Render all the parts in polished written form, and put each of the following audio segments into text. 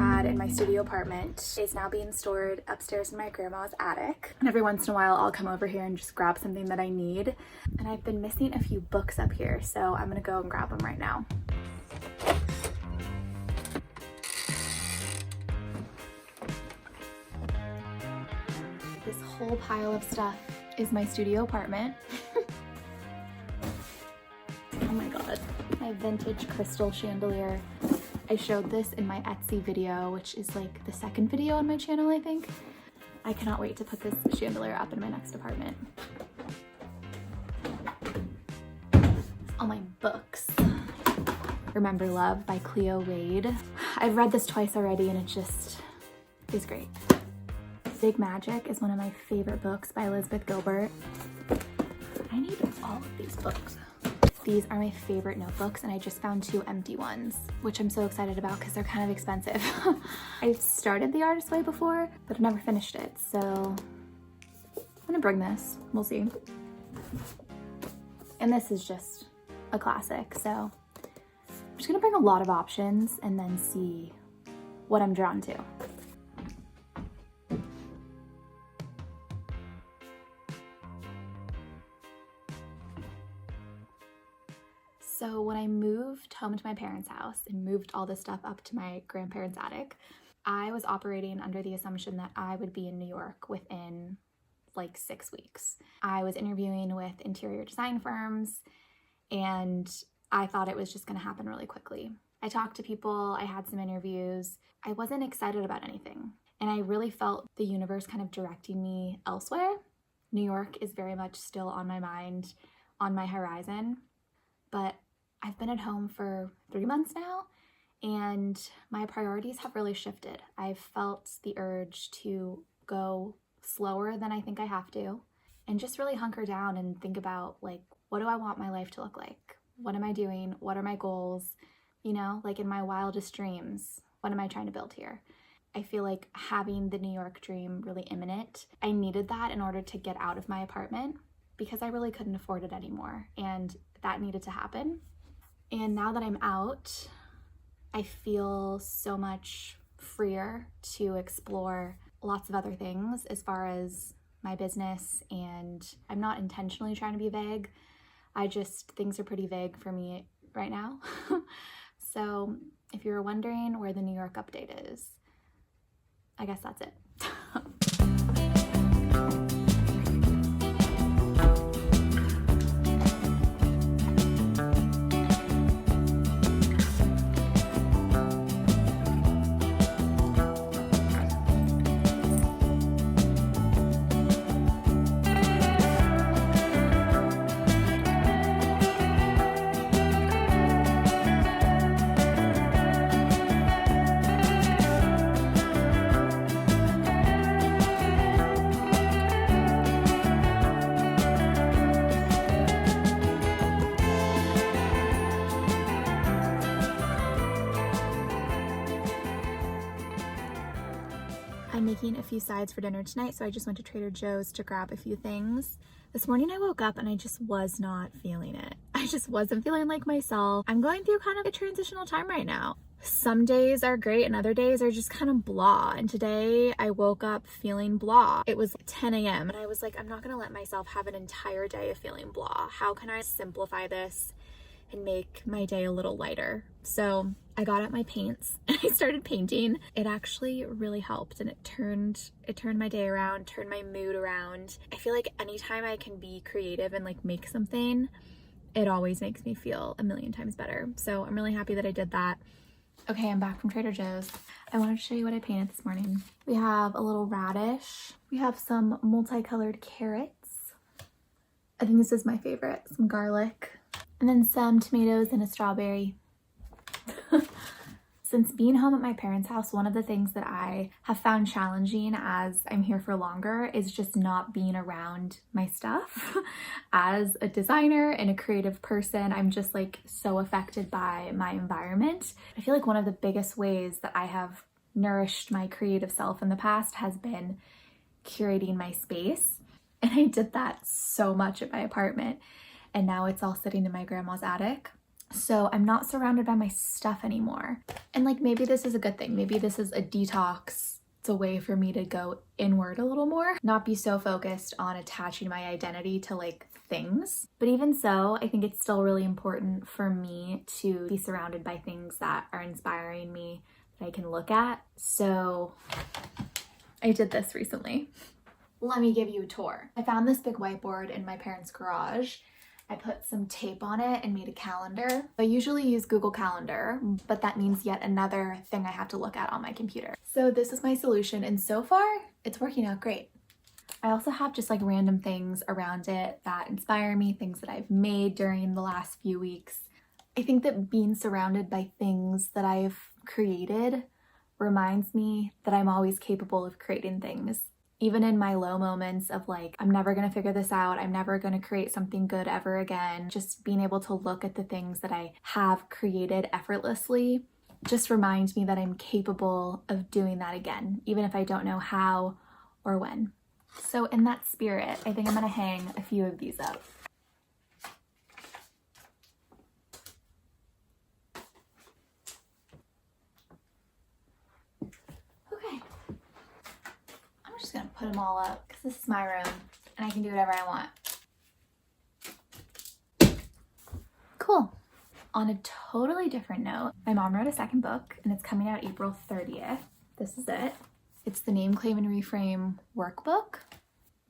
had in my studio apartment is now being stored upstairs in my grandma's attic. And every once in a while I'll come over here and just grab something that I need. And I've been missing a few books up here, so I'm gonna go and grab them right now. This whole pile of stuff is my studio apartment. Oh my god, my vintage crystal chandelier. I showed this in my Etsy video, which is like the second video on my channel, I think. I cannot wait to put this chandelier up in my next apartment. All my books. Remember Love by Cleo Wade. I've read this twice already and it just is great. Big Magic is one of my favorite books by Elizabeth Gilbert. I need all of these books. These are my favorite notebooks and I just found 2 empty ones, which I'm so excited about because they're kind of expensive. I started The Artist's Way before, but I never finished it, so I'm gonna bring this, we'll see. And this is just a classic, so I'm just gonna bring a lot of options and then see what I'm drawn to. So when I moved home to my parents' house and moved all this stuff up to my grandparents' attic, I was operating under the assumption that I would be in New York within like 6 weeks. I was interviewing with interior design firms and I thought it was just gonna happen really quickly. I talked to people, I had some interviews. I wasn't excited about anything. And I really felt the universe kind of directing me elsewhere. New York is very much still on my mind, on my horizon, but I've been at home for 3 months now and my priorities have really shifted. I've felt the urge to go slower than I think I have to and just really hunker down and think about like, what do I want my life to look like? What am I doing? What are my goals? You know, like in my wildest dreams, what am I trying to build here? I feel like having the New York dream really imminent, I needed that in order to get out of my apartment because I really couldn't afford it anymore and that needed to happen. And now that I'm out, I feel so much freer to explore lots of other things as far as my business, and I'm not intentionally trying to be vague. Things are pretty vague for me right now. So if you were wondering where the New York update is, I guess that's it. I'm making a few sides for dinner tonight, so I just went to Trader Joe's to grab a few things. This morning I woke up and I just was not feeling it. I just wasn't feeling like myself. I'm going through kind of a transitional time right now. Some days are great and other days are just kind of blah. And today I woke up feeling blah. It was 10 a.m. and I was like, I'm not gonna let myself have an entire day of feeling blah. How can I simplify this and make my day a little lighter? So I got out my paints and I started painting. It actually really helped and it turned my day around, turned my mood around. I feel like anytime I can be creative and like make something, it always makes me feel a million times better. So I'm really happy that I did that. Okay, I'm back from Trader Joe's. I wanted to show you what I painted this morning. We have a little radish. We have some multicolored carrots. I think this is my favorite, some garlic. And then some tomatoes and a strawberry. Since being home at my parents' house, one of the things that I have found challenging as I'm here for longer is just not being around my stuff. As a designer and a creative person, I'm just like so affected by my environment. I feel like one of the biggest ways that I have nourished my creative self in the past has been curating my space. And I did that so much at my apartment. And now it's all sitting in my grandma's attic. So I'm not surrounded by my stuff anymore. And like, maybe this is a good thing. Maybe this is a detox. It's a way for me to go inward a little more, not be so focused on attaching my identity to like things. But even so, I think it's still really important for me to be surrounded by things that are inspiring me, that I can look at. So I did this recently. Let me give you a tour. I found this big whiteboard in my parents' garage. I put some tape on it and made a calendar. I usually use Google Calendar, but that means yet another thing I have to look at on my computer. So this is my solution, and so far it's working out great. I also have just like random things around it that inspire me, things that I've made during the last few weeks. I think that being surrounded by things that I've created reminds me that I'm always capable of creating things. Even in my low moments of like, I'm never gonna figure this out, I'm never gonna create something good ever again, just being able to look at the things that I have created effortlessly just reminds me that I'm capable of doing that again, even if I don't know how or when. So in that spirit, I think I'm gonna hang a few of these up. Just gonna put them all up because this is my room and I can do whatever I want. Cool. On a totally different note, my mom wrote a second book and it's coming out April 30th. This is it. It's the Name, Claim, and Reframe workbook.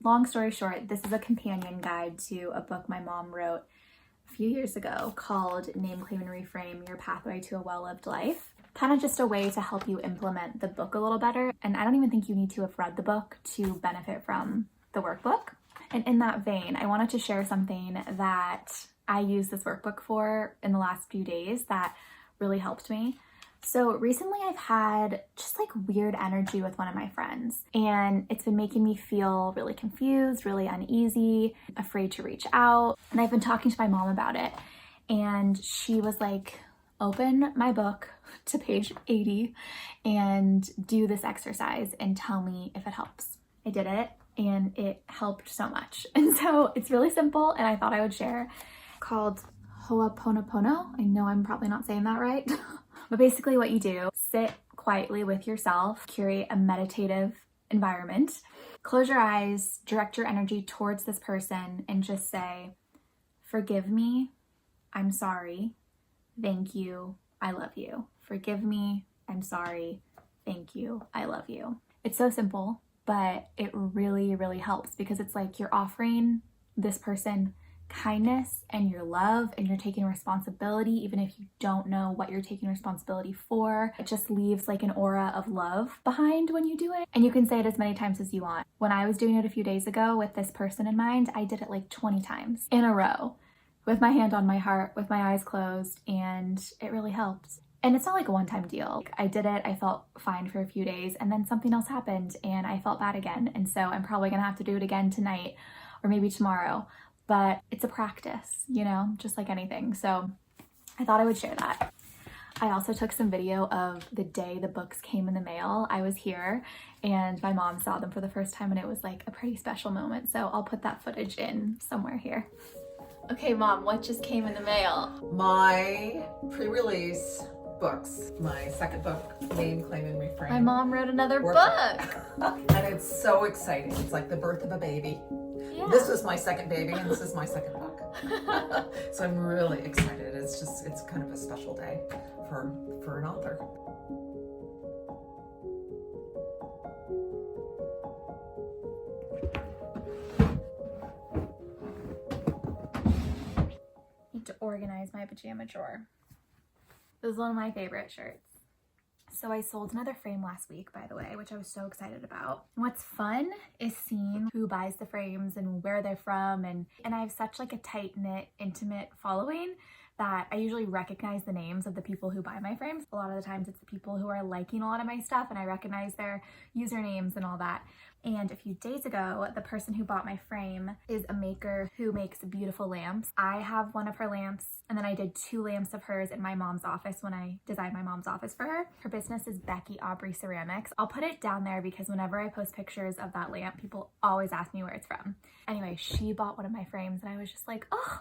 Long story short, this is a companion guide to a book my mom wrote a few years ago called Name, Claim, and Reframe: Your Pathway to a Well-Lived Life. Kind of just a way to help you implement the book a little better. And I don't even think you need to have read the book to benefit from the workbook. And in that vein, I wanted to share something that I used this workbook for in the last few days that really helped me. So recently I've had just like weird energy with one of my friends, and it's been making me feel really confused, really uneasy, afraid to reach out. And I've been talking to my mom about it, and she was like, open my book to page 80 and do this exercise and tell me if it helps. I did it and it helped so much. And so it's really simple and I thought I would share. Called Ho'oponopono. I know I'm probably not saying that right. But basically what you do, sit quietly with yourself, curate a meditative environment, close your eyes, direct your energy towards this person and just say, forgive me, I'm sorry, thank you, I love you. Forgive me, I'm sorry, thank you, I love you. It's so simple, but it really, really helps because it's like you're offering this person kindness and your love, and you're taking responsibility even if you don't know what you're taking responsibility for. It just leaves like an aura of love behind when you do it, and you can say it as many times as you want. When I was doing it a few days ago with this person in mind, I did it like 20 times in a row with my hand on my heart, with my eyes closed, and it really helped. And it's not like a one-time deal. I did it, I felt fine for a few days, and then something else happened and I felt bad again. And so I'm probably gonna have to do it again tonight or maybe tomorrow. But it's a practice, you know, just like anything. So I thought I would share that. I also took some video of the day the books came in the mail. I was here and my mom saw them for the first time and it was like a pretty special moment. So I'll put that footage in somewhere here. Okay, Mom, what just came in the mail? My pre-release books, my second book, Name, Claim, and Reframe. My mom wrote another book. And it's so exciting. It's like the birth of a baby. Yeah. This was my second baby and this is my second book. So I'm really excited. It's kind of a special day for an author. Need to organize my pajama drawer. This is one of my favorite shirts. So I sold another frame last week, by the way, which I was so excited about. And what's fun is seeing who buys the frames and where they're from. And I have such like a tight-knit, intimate following that I usually recognize the names of the people who buy my frames. A lot of the times it's the people who are liking a lot of my stuff and I recognize their usernames and all that. And a few days ago, the person who bought my frame is a maker who makes beautiful lamps. I have one of her lamps, and then I did 2 lamps of hers in my mom's office when I designed my mom's office for her. Her business is Becky Aubrey Ceramics. I'll put it down there because whenever I post pictures of that lamp, people always ask me where it's from. Anyway, she bought one of my frames and I was just like, oh,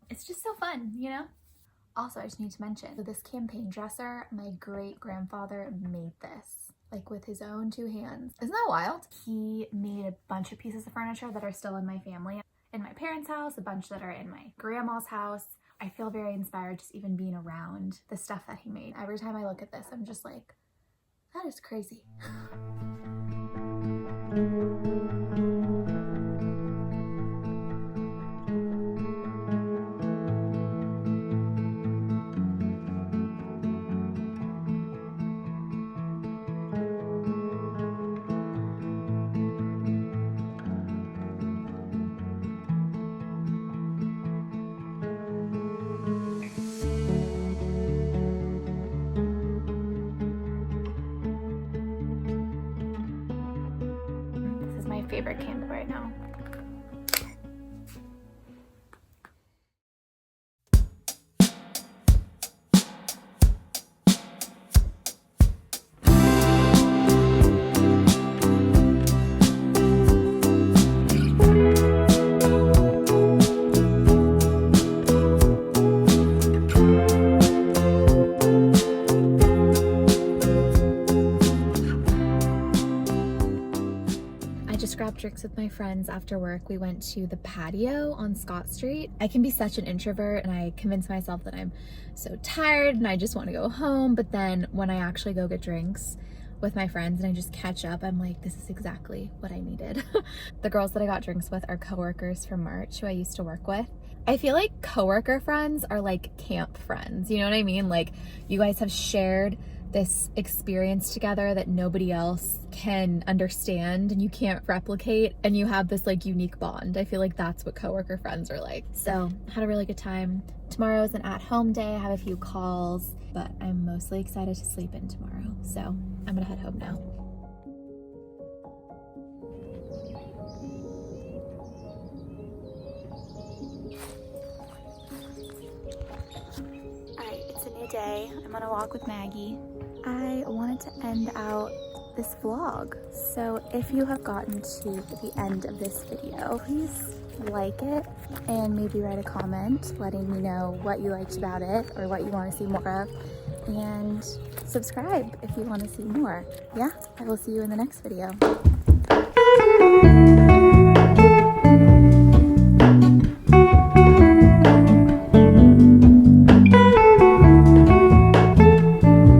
it's just so fun, you know? Also, I just need to mention, so this campaign dresser, my great grandfather made this, like with his own 2 hands. Isn't that wild? He made a bunch of pieces of furniture that are still in my family. In my parents' house, a bunch that are in my grandma's house. I feel very inspired just even being around the stuff that he made. Every time I look at this, I'm just like, that is crazy. This is my favorite candle right now. I just grabbed drinks with my friends after work. We went to the patio on Scott Street. I can be such an introvert and I convince myself that I'm so tired and I just want to go home. But then when I actually go get drinks with my friends and I just catch up, I'm like, this is exactly what I needed. The girls that I got drinks with are coworkers from March who I used to work with. I feel like coworker friends are like camp friends. You know what I mean? Like you guys have shared this experience together that nobody else can understand and you can't replicate, and you have this like unique bond. I feel like that's what coworker friends are like. So had a really good time. Tomorrow's an at-home day. I have a few calls, but I'm mostly excited to sleep in tomorrow. So I'm gonna head home now. Alright, it's a new day. I'm on a walk with Maggie. I wanted to end out this vlog. So if you have gotten to the end of this video, please like it and maybe write a comment letting me know what you liked about it or what you want to see more of. And subscribe if you want to see more. Yeah, I will see you in the next video.